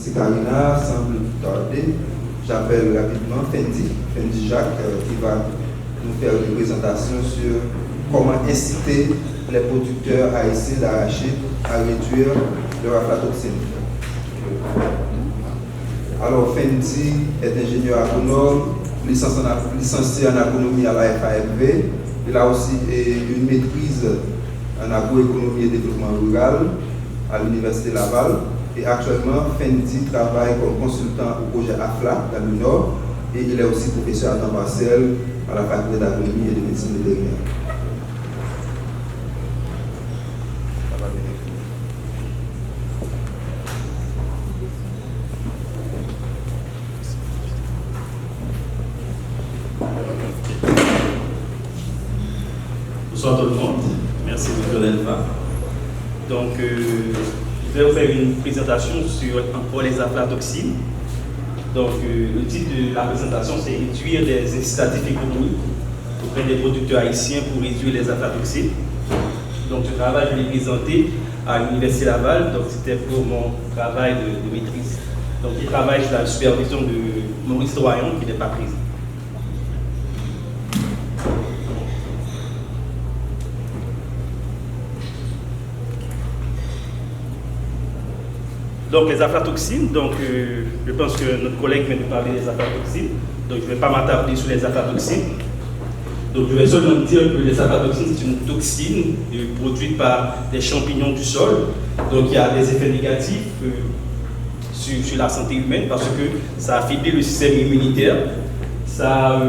si Karina semble tarder, j'appelle rapidement Fendi Jacques, qui va nous faire une présentation sur comment inciter les producteurs haïtiens d'arachide à réduire leur aflatoxine. Alors, Fendi est ingénieur agronome, licencié en agronomie à la FAFV. Il a aussi une maîtrise en agroéconomie et développement rural à l'Université Laval. Et actuellement, Fendi travaille comme consultant au projet AFLA dans le Nord. Et il est aussi professeur à temps partiel à la faculté d'agronomie et de médecine vétérinaire. Bonsoir tout le monde, merci Dr. Delva. Donc, je vais vous faire une présentation sur encore les aflatoxines. Donc, le titre de la présentation, c'est réduire des incitatifs économiques auprès des producteurs haïtiens pour réduire les aflatoxines. Donc, ce travail, je l'ai présenté à l'Université Laval, donc c'était pour mon travail de maîtrise. Donc, il travaille sous la supervision de Maurice Doyon, qui n'est pas présent. Donc les aflatoxines, donc je pense que notre collègue vient de parler des aflatoxines, donc je ne vais pas m'attarder sur les aflatoxines. Donc je vais seulement dire que les aflatoxines, c'est une toxine produite par des champignons du sol. Donc il y a des effets négatifs sur la santé humaine parce que ça affaiblit le système immunitaire, ça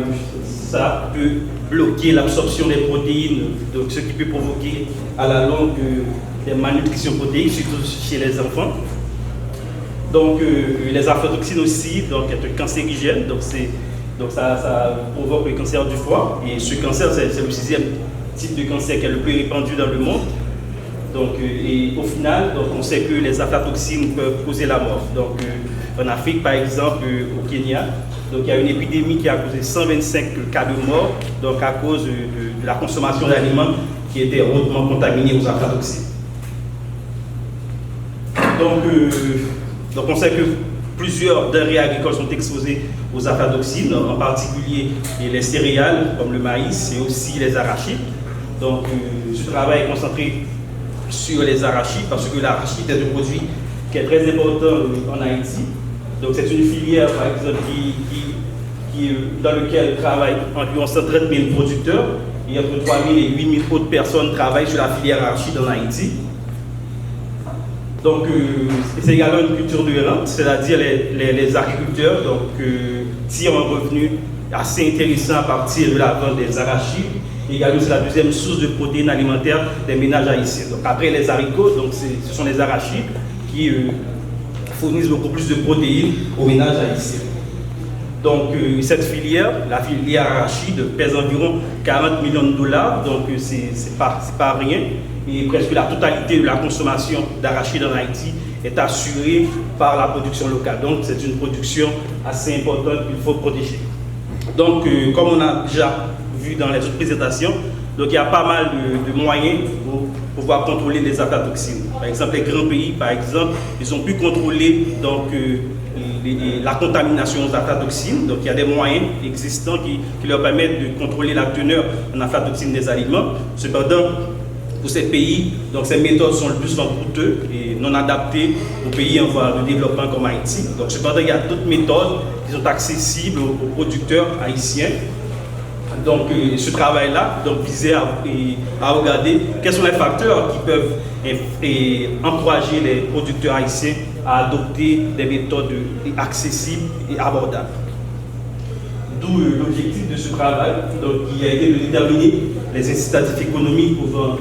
peut bloquer l'absorption des protéines, donc ce qui peut provoquer à la longue des malnutritions protéiques, surtout chez les enfants. Donc les aflatoxines aussi, donc est cancérigène, donc ça provoque le cancer du foie. Et ce cancer, c'est le 6e type de cancer qui est le plus répandu dans le monde. Donc, et au final, donc, on sait que les aflatoxines peuvent causer la mort. Donc en Afrique, par exemple, au Kenya, donc, il y a une épidémie qui a causé 125 cas de mort donc, à cause de la consommation d'aliments qui étaient hautement contaminés aux aflatoxines. Donc on sait que plusieurs denrées agricoles sont exposées aux aflatoxines, en particulier les céréales comme le maïs et aussi les arachides. Donc ce travail est concentré sur les arachides parce que l'arachide est un produit qui est très important en Haïti. Donc c'est une filière par exemple dans laquelle travaillent environ 130 000 producteurs et entre 3 000 et 8 000 autres personnes travaillent sur la filière arachide en Haïti. Donc, c'est également une culture de rente, c'est-à-dire les agriculteurs tirent un revenu assez intéressant à partir de la vente des arachides. Et également, c'est la deuxième source de protéines alimentaires des ménages haïtiens. Donc, après les haricots, ce sont les arachides qui fournissent beaucoup plus de protéines aux ménages haïtiens. Donc, cette filière, la filière arachide, pèse environ 40 millions de dollars, donc c'est pas rien. Et presque la totalité de la consommation d'arachide en Haïti est assurée par la production locale. Donc c'est une production assez importante qu'il faut protéger. Donc comme on a déjà vu dans les autres présentations, donc il y a pas mal de moyens pour pouvoir contrôler les aflatoxines. Par exemple, les grands pays, par exemple, ils ont pu contrôler donc, la contamination aux aflatoxines. Donc il y a des moyens existants qui leur permettent de contrôler la teneur en aflatoxines des aliments. Cependant, pour ces pays, donc ces méthodes sont le plus souvent coûteuses et non adaptées aux pays en voie de développement comme Haïti. Donc cependant, il y a d'autres méthodes qui sont accessibles aux producteurs haïtiens. Donc ce travail-là visait à regarder quels sont les facteurs qui peuvent encourager les producteurs haïtiens à adopter des méthodes accessibles et abordables. D'où l'objectif de ce travail, donc, qui a été de déterminer les incitatifs économiques pouvant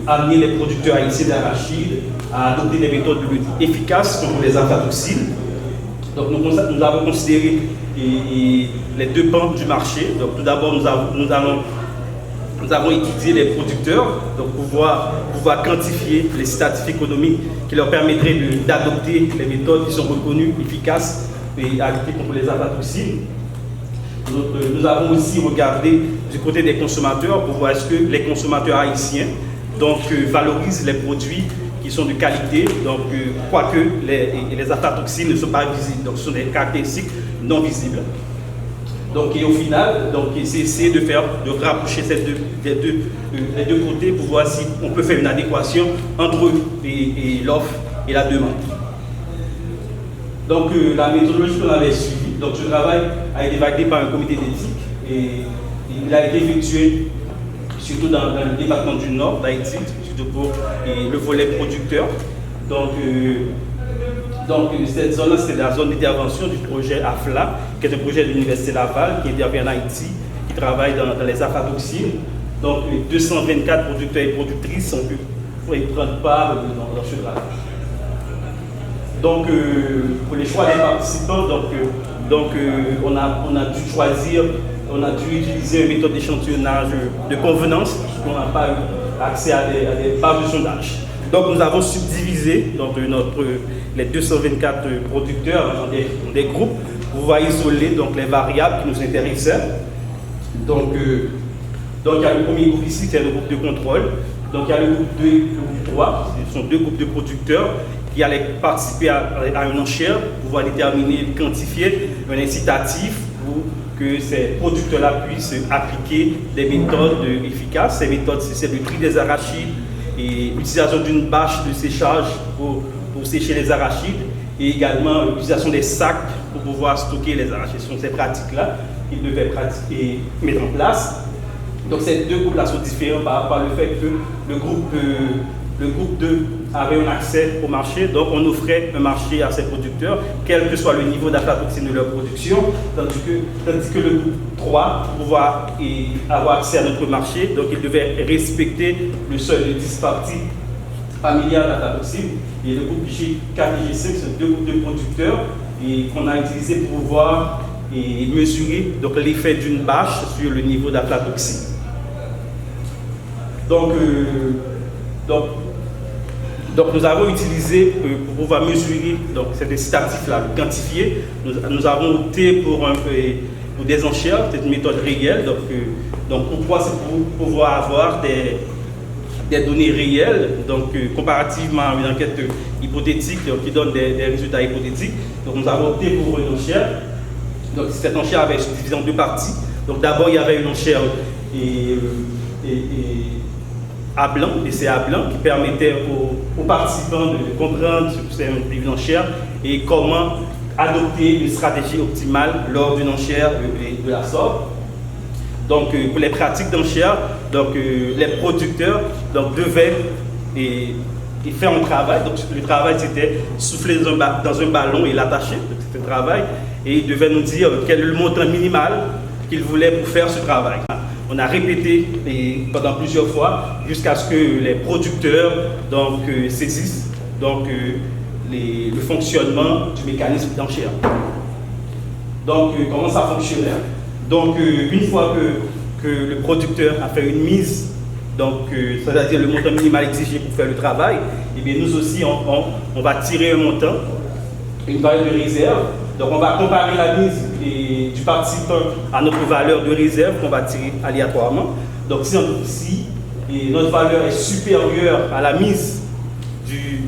amener les producteurs haïtiens d'arachide à adopter des méthodes de lutte efficaces contre les aflatoxines. Donc nous avons considéré les deux pans du marché. Donc tout d'abord nous avons étudié les producteurs donc pour pouvoir quantifier les incitatifs économiques qui leur permettraient d'adopter les méthodes qui sont reconnues efficaces et à lutter contre les aflatoxines. Nous avons aussi regardé du côté des consommateurs pour voir est-ce que les consommateurs haïtiens valorisent les produits qui sont de qualité, donc quoique les aflatoxines ne sont pas visibles, donc ce sont des caractéristiques non visibles. Donc, et au final, c'est essayer de rapprocher les deux côtés pour voir si on peut faire une adéquation entre l'offre et la demande. Donc, la méthodologie qu'on avait suivie, donc ce travail a été validé par un comité d'éthique et il a été effectué surtout dans le département du Nord d'Haïti, surtout pour le volet producteur. Donc cette zone-là, c'est la zone d'intervention du projet AFLA, qui est un projet de l'Université Laval, qui intervient en Haïti, qui travaille dans les aflatoxines. Donc 224 producteurs et productrices pour y prendre part dans ce travail. Donc pour les choix des participants, on a dû choisir, on a dû utiliser une méthode d'échantillonnage de convenance, puisqu'on n'a pas eu accès à des bases de sondage. Donc nous avons subdivisé les 224 producteurs dans des groupes pour pouvoir isoler donc, les variables qui nous intéressaient. Donc il y a le premier groupe ici, c'est le groupe de contrôle. Donc il y a le groupe 2 et le groupe 3, ce sont deux groupes de producteurs qui allaient participer à une enchère pour pouvoir déterminer, quantifier un incitatif pour que ces producteurs-là puissent appliquer des méthodes efficaces. Ces méthodes, c'est le tri des arachides et l'utilisation d'une bâche de séchage pour sécher les arachides et également l'utilisation des sacs pour pouvoir stocker les arachides. Ce sont ces pratiques-là qu'ils devaient pratiquer, mettre en place. Donc ces deux groupes-là sont différents par le fait que le groupe 2 avait un accès au marché, donc on offrait un marché à ces producteurs, quel que soit le niveau d'aflatoxine de leur production, tandis que le groupe 3, pour pouvoir avoir accès à notre marché, donc il devait respecter le seuil de 10 parties familiales d'aflatoxine. Et le groupe G4 et G5, c'est deux groupes de producteurs qu'on a utilisés pour pouvoir mesurer l'effet d'une bâche sur le niveau d'aflatoxine. Donc nous avons utilisé, pour pouvoir mesurer cet incitatif-là, le quantifier, nous avons opté pour des enchères, c'est une méthode réelle. Donc pourquoi? C'est pour pouvoir avoir des données réelles, comparativement à une enquête hypothétique qui donne des résultats hypothétiques. Donc nous avons opté pour une enchère. Donc cette enchère avait été divisée en deux parties. Donc d'abord il y avait une enchère à blanc, l'essai à blanc, qui permettait aux participants de comprendre ce que c'est une enchère et comment adopter une stratégie optimale lors d'une enchère de la sorte. Donc pour les pratiques d'enchère, les producteurs devaient faire un travail. Donc le travail c'était souffler dans un ballon et l'attacher, c'était un travail, et ils devaient nous dire quel est le montant minimal qu'ils voulaient pour faire ce travail. On a répété pendant plusieurs fois jusqu'à ce que les producteurs saisissent le fonctionnement du mécanisme d'enchère. Donc comment ça fonctionnait? Donc une fois que le producteur a fait une mise, c'est-à-dire le montant minimal exigé pour faire le travail, et bien nous aussi on va tirer un montant, une valeur de réserve. Donc on va comparer la mise du participant à notre valeur de réserve qu'on va tirer aléatoirement. Donc si notre valeur est supérieure à la mise du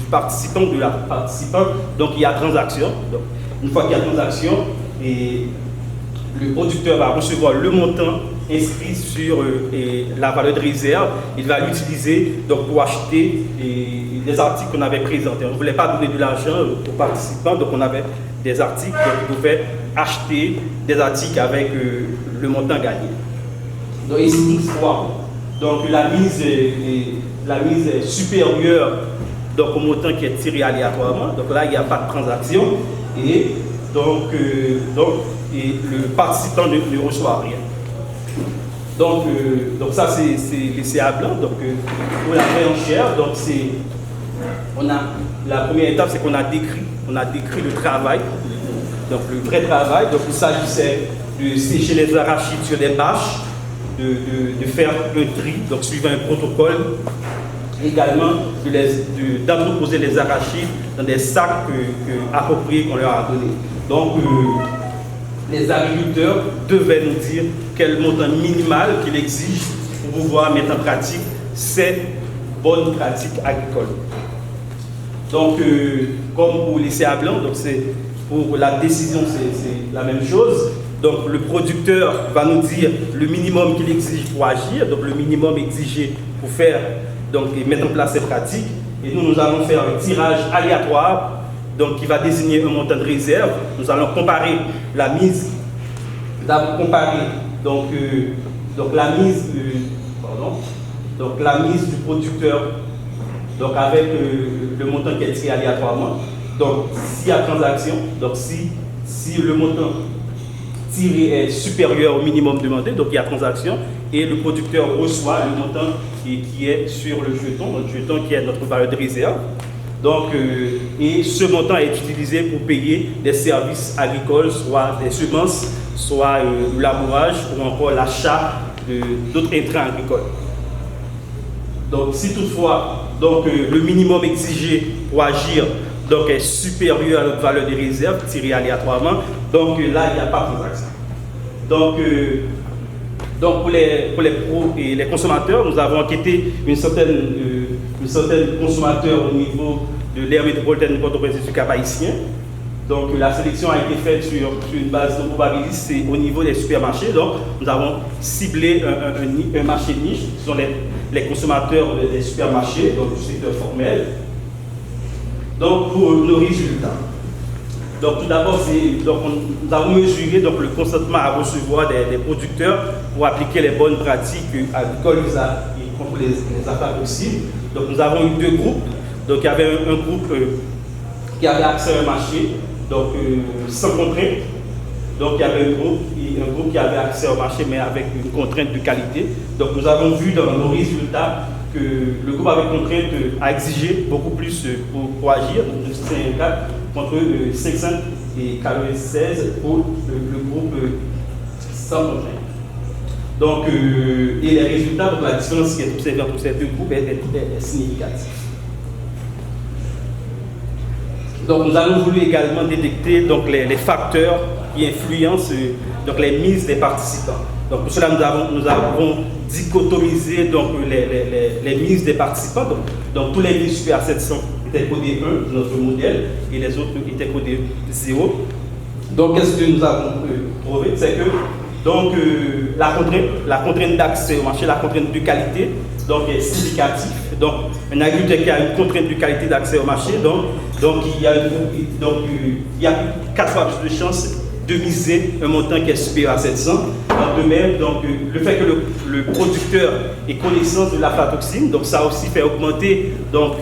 participant, de la participante, donc il y a transaction. Donc une fois qu'il y a transaction, le producteur va recevoir le montant inscrit sur la valeur de réserve. Il va l'utiliser pour acheter des articles qu'on avait présentés. On ne voulait pas donner de l'argent aux participants, donc on avait des articles, donc ils pouvaient acheter des articles avec le montant gagné. Donc ici, donc la mise est supérieure au montant qui est tiré aléatoirement. Donc là, il n'y a pas de transaction et le participant ne reçoit rien. Donc ça c'est l'essai à blanc. Donc pour la réenchère, la première étape c'est qu'on a décrit le travail, donc le vrai travail. Donc il s'agissait de sécher les arachides sur des bâches, de faire un tri, donc suivant un protocole, également d'entreposer les arachides dans des sacs appropriés qu'on leur a donnés. Donc les agriculteurs devaient nous dire quel montant minimal qu'ils exigent pour pouvoir mettre en pratique ces bonnes pratiques agricoles. Donc, comme pour les CA blancs, donc c'est pour la décision, c'est la même chose. Donc, le producteur va nous dire le minimum qu'il exige pour agir, donc le minimum exigé pour faire, donc et mettre en place ces pratiques. Et nous allons faire un tirage aléatoire, donc qui va désigner un montant de réserve. Nous allons comparer la mise, donc la mise du producteur, donc avec le montant qui est tiré aléatoirement. Donc, s'il y a transaction, donc si le montant tiré est supérieur au minimum demandé, donc il y a transaction, et le producteur reçoit le montant qui est sur le jeton qui est notre valeur de réserve. Donc, et ce montant est utilisé pour payer des services agricoles, soit des semences, soit le labourage ou encore l'achat d'autres intrants agricoles. Donc, si toutefois le minimum exigé pour agir donc, est supérieur à notre valeur de réserve tirée aléatoirement, donc là, il n'y a pas de transaction. Donc pour les pros et les consommateurs, nous avons enquêté une centaine consommateurs au niveau de l'aire métropolitaine de Port-au-Prince et du Cap-Haïtien. Donc la sélection a été faite sur une base de probabilité au niveau des supermarchés. Donc nous avons ciblé un marché niche, qui sont les consommateurs des supermarchés, donc du secteur formel. Donc pour nos résultats. Donc tout d'abord, nous avons mesuré donc, le consentement à recevoir des producteurs pour appliquer les bonnes pratiques agricoles contre les aflatoxines. Donc nous avons eu deux groupes. Donc il y avait un groupe qui avait accès à un marché, donc sans contrainte. Donc il y avait un groupe qui avait accès au marché mais avec une contrainte de qualité. Donc nous avons vu dans nos résultats que le groupe avec contrainte a exigé beaucoup plus pour agir. Donc c'est un cas contre 500 et 96 pour le groupe sans contrainte. Donc, et les résultats, donc la différence qui est observée entre ces deux groupes est significative. Donc, nous allons voulu également détecter donc, les facteurs qui influencent donc, les mises des participants. Donc, pour cela, nous avons dichotomisé donc, les mises des participants. Donc tous les mises supérieures à 700 étaient codées 1 de notre modèle et les autres étaient codées 0. Donc, qu'est-ce que nous avons trouvé? C'est que donc, la contrainte d'accès au marché, la contrainte de qualité, donc, est significative. Donc, un agriculteur qui a une contrainte de qualité d'accès au marché, donc il y a 4 fois plus de chances de miser un montant qui est supérieur à 700. De même, donc, le fait que le producteur ait connaissance de l'aflatoxine, donc ça aussi fait augmenter donc,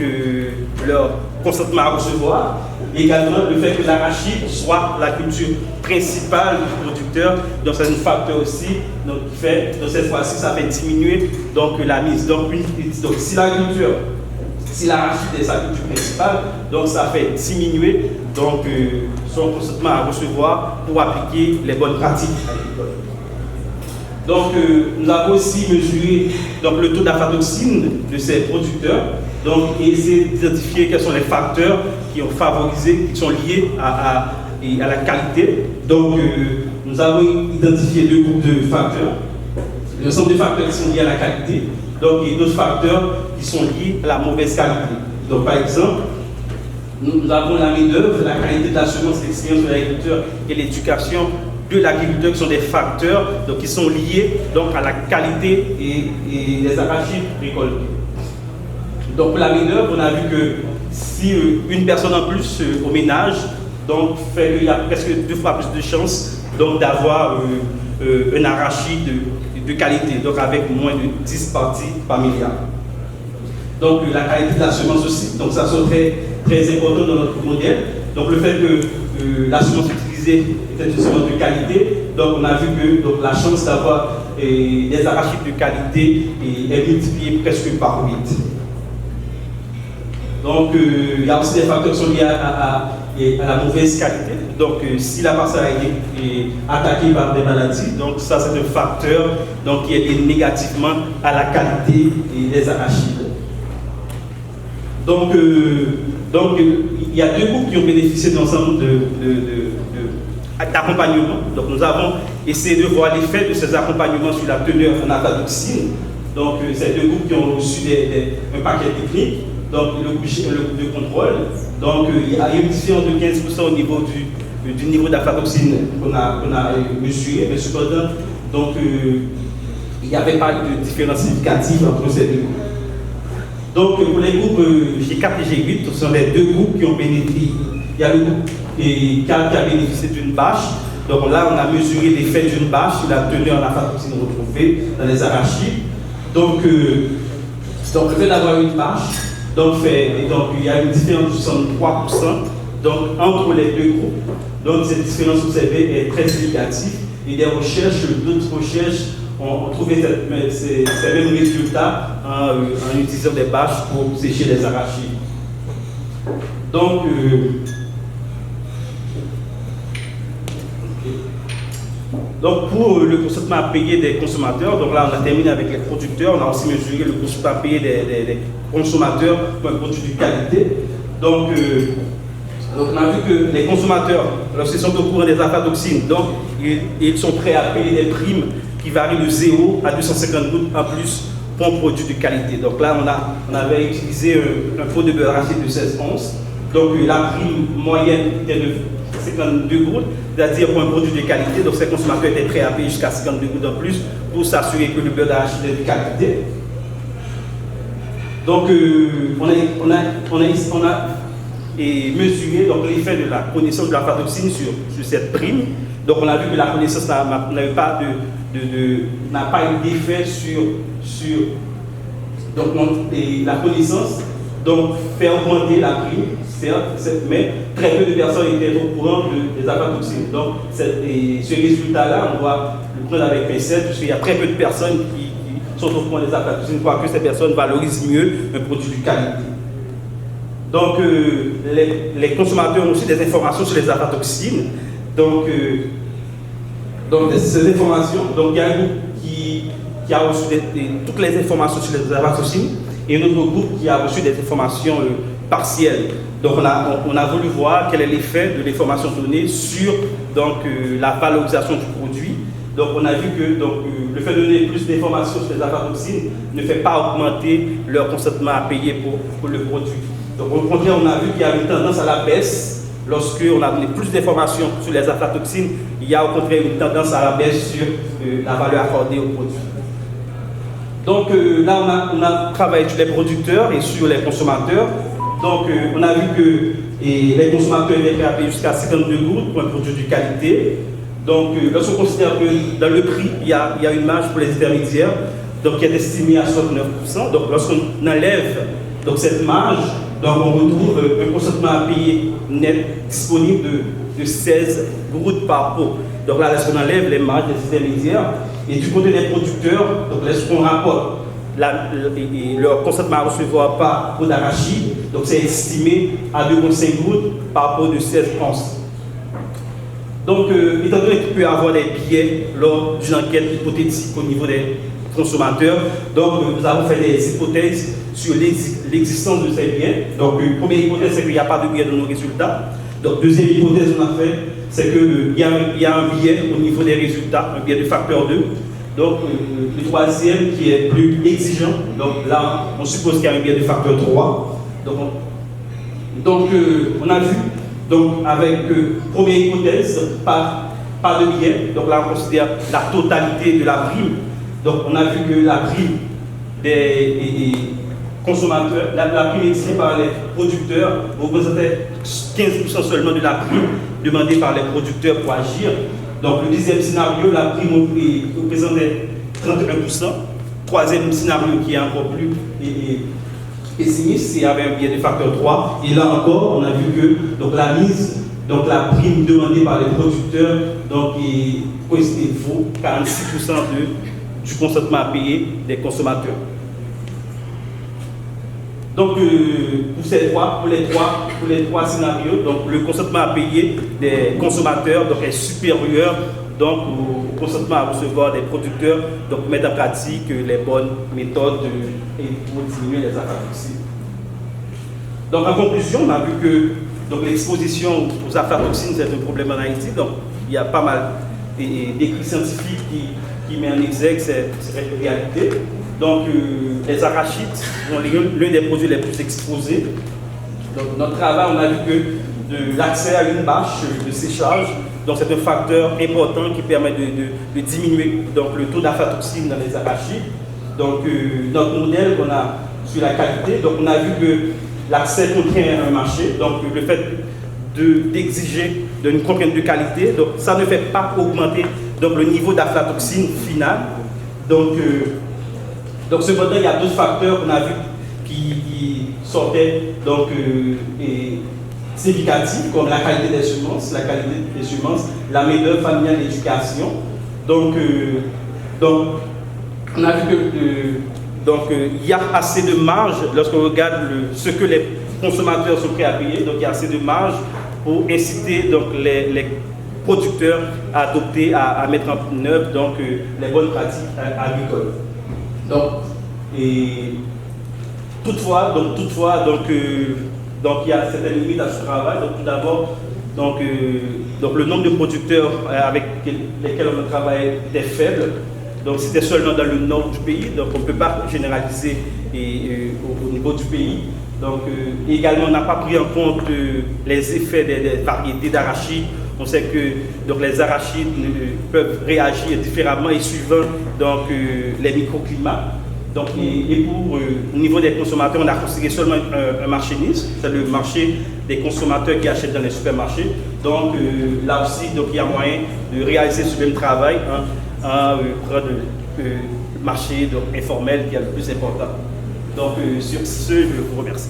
leur consentement à recevoir. Et également, le fait que l'arachide soit la culture principale du producteur, donc c'est un facteur aussi donc, qui fait, donc cette fois-ci, ça fait diminuer donc, la mise. Donc si l'arachide est sa culture principale, donc ça fait diminuer donc, son consentement à recevoir pour appliquer les bonnes pratiques agricoles. Donc, nous avons aussi mesuré donc, le taux d'aflatoxine de ces producteurs donc, et essayer d'identifier quels sont les facteurs qui ont favorisé, qui sont liés à la qualité. Donc, nous avons identifié deux groupes de facteurs. L'ensemble des facteurs qui sont liés à la qualité, donc, et d'autres facteurs qui sont liés à la mauvaise qualité. Donc, par exemple, nous avons la main-d'œuvre, la qualité de la semence, l'expérience de l'agriculteur et l'éducation de l'agriculteur qui sont des facteurs donc, qui sont liés donc, à la qualité et les arachides récoltés. Donc pour la main-d'œuvre, on a vu que si une personne en plus au ménage donc, fait qu'il y a presque 2 fois plus de chances d'avoir un arachide de qualité, donc avec moins de 10 parties par milliard. Donc la qualité de la semence aussi, donc ça c'est très important dans notre modèle. Donc le fait que la semence utilisée était une semence de qualité, donc on a vu que donc, la chance d'avoir des arachides de qualité est multipliée presque par 8. Donc il y a aussi des facteurs qui sont liés à la mauvaise qualité. Donc si la parcelle a été attaquée par des maladies, donc ça c'est un facteur donc, qui est lié négativement à la qualité des arachides. Donc il y a 2 groupes qui ont bénéficié d'un ensemble d'accompagnement. Donc nous avons essayé de voir l'effet de ces accompagnements sur la teneur en aflatoxine. Donc ces 2 groupes qui ont reçu un paquet technique. donc le coût de contrôle. Donc il y a une différence de 15% au niveau du niveau d'aflatoxine qu'on a mesuré, mais cependant, donc il n'y avait pas de différence significative entre ces deux groupes. Donc pour les groupes G4 et G8, ce sont les deux groupes qui ont bénéficié. Il y a le groupe qui a bénéficié d'une bâche. Donc là, on a mesuré l'effet d'une bâche sur la teneur en aflatoxine retrouvée dans les arachides. Donc le fait d'avoir une bâche, donc il y a une différence de 63% donc, entre les deux groupes. Donc cette différence observée est très significative. Et d'autres recherches ont trouvé ces mêmes résultats en utilisant des bâches pour sécher les arachides. Donc pour le consentement à payer des consommateurs, donc là on a terminé avec les producteurs, on a aussi mesuré le consentement à payer des consommateurs pour un produit de qualité. Donc on a vu que les consommateurs, lorsqu'ils sont au courant des aflatoxines, donc ils sont prêts à payer des primes qui varient de 0 à 250 gouttes en plus pour un produit de qualité. Donc là on avait utilisé un pot de beurre arachide de 16 onces. Donc la prime moyenne était de 52 gouttes, c'est-à-dire pour un produit de qualité. Donc ces consommateurs étaient prêts à payer jusqu'à 52 gouttes en plus pour s'assurer que le beurre d'arachide est de qualité. Donc on a mesuré l'effet de la connaissance de l'aflatoxine sur cette prime. Donc on a vu que la connaissance n'a pas eu d'effet sur donc la connaissance donc fait augmenter la prime, mais très peu de personnes étaient au courant des aflatoxines. Donc ce résultat-là, on doit le prendre avec pincette, puisqu'il y a très peu de personnes qui sont au courant des aflatoxines, quoique ces personnes valorisent mieux un produit de qualité. Donc les consommateurs ont aussi des informations sur les aflatoxines. Donc ces informations, donc il y a un groupe qui a reçu toutes les informations sur les aflatoxines et un autre groupe qui a reçu des informations partielles. Donc on a voulu voir quel est l'effet de l'information donnée sur la valorisation du produit. Donc on a vu que le fait de donner plus d'informations sur les aflatoxines ne fait pas augmenter leur consentement à payer pour le produit. Donc au contraire, on a vu qu'il y a une tendance à la baisse. Lorsqu'on a donné plus d'informations sur les aflatoxines, il y a au contraire une tendance à la baisse sur la valeur accordée au produit. Donc là, on a travaillé sur les producteurs et sur les consommateurs. Donc on a vu que les consommateurs étaient prêts à payer jusqu'à 52 gouttes pour un produit de qualité. Donc lorsqu'on considère que dans le prix, il y a une marge pour les intermédiaires, donc qui est estimée à 69%. Donc lorsqu'on enlève cette marge, donc on retrouve un consentement à payer net disponible de 16 gouttes par pot. Donc là, lorsqu'on enlève les marges des intermédiaires, et du côté des producteurs, donc lorsqu'on rapporte leur consentement à recevoir par pot d'arachide, donc c'est estimé à 2,5 gouttes par pot de 16 onces. Donc, étant donné qu'il peut y avoir des biais lors d'une enquête hypothétique au niveau des consommateurs, donc nous avons fait des hypothèses sur l'existence de ces biais. Donc, première hypothèse, c'est qu'il n'y a pas de biais dans nos résultats. Donc, deuxième hypothèse qu'on a fait, c'est qu'il y a un biais au niveau des résultats, un biais de facteur 2. Donc, le troisième qui est plus exigeant, donc là, on suppose qu'il y a un biais de facteur 3. Donc on a vu, donc, avec première hypothèse, pas de biais. Donc là, on considère la totalité de la prime. Donc, on a vu que la prime des consommateurs, la prime exigée par les producteurs représentait 15% seulement de la prime demandée par les producteurs pour agir. Donc, le deuxième scénario, la prime représentait 31%. Troisième scénario qui est encore plus pessimiste, c'est avec un biais de facteur 3. Et là encore, on a vu que la prime demandée par les producteurs, donc, il faut 46% du consentement à payer des consommateurs. Donc, pour les trois scénarios, donc, le consentement à payer des consommateurs donc, est supérieur donc, au consentement à recevoir des producteurs, donc mettre en pratique les bonnes méthodes pour diminuer les aflatoxines. Donc, en conclusion, on a vu que l'exposition aux aflatoxines c'est un problème en Haïti. Donc, il y a pas mal d'écrits scientifiques qui mettent en exergue cette réalité. Donc, les arachides sont l'un des produits les plus exposés. Donc, notre travail, on a vu que l'accès à une bâche de séchage, donc c'est un facteur important qui permet de diminuer donc, le taux d'aflatoxine dans les arachides. Donc, notre modèle qu'on a sur la qualité, donc on a vu que l'accès contraint un marché, donc le fait d'exiger une contrainte de qualité, donc ça ne fait pas augmenter donc, le niveau d'aflatoxine final. Donc cependant, il y a d'autres facteurs qu'on a vu qui sortaient donc, significatifs, comme la qualité des semences, la main-d'œuvre familiale et l'éducation. Donc, on a vu que il y a assez de marge lorsqu'on regarde ce que les consommateurs sont prêts à payer. Donc, il y a assez de marge pour inciter donc, les producteurs à adopter, à mettre en œuvre donc, les bonnes pratiques agricoles. Toutefois, il y a certaines limites à ce travail. Donc, tout d'abord, donc, le nombre de producteurs avec lesquels on travaille est faible. Donc, c'était seulement dans le nord du pays. Donc, on ne peut pas généraliser au niveau du pays. Donc, également, on n'a pas pris en compte les effets des variétés d'arachides. On sait que donc, les arachides peuvent réagir différemment et suivant donc, les microclimats. Donc, au niveau des consommateurs, on a considéré seulement un marché niche, c'est le marché des consommateurs qui achètent dans les supermarchés. Donc, là aussi, donc, il y a moyen de réaliser ce même travail en prenant le marché donc, informel qui est le plus important. Donc, sur ce, je vous remercie.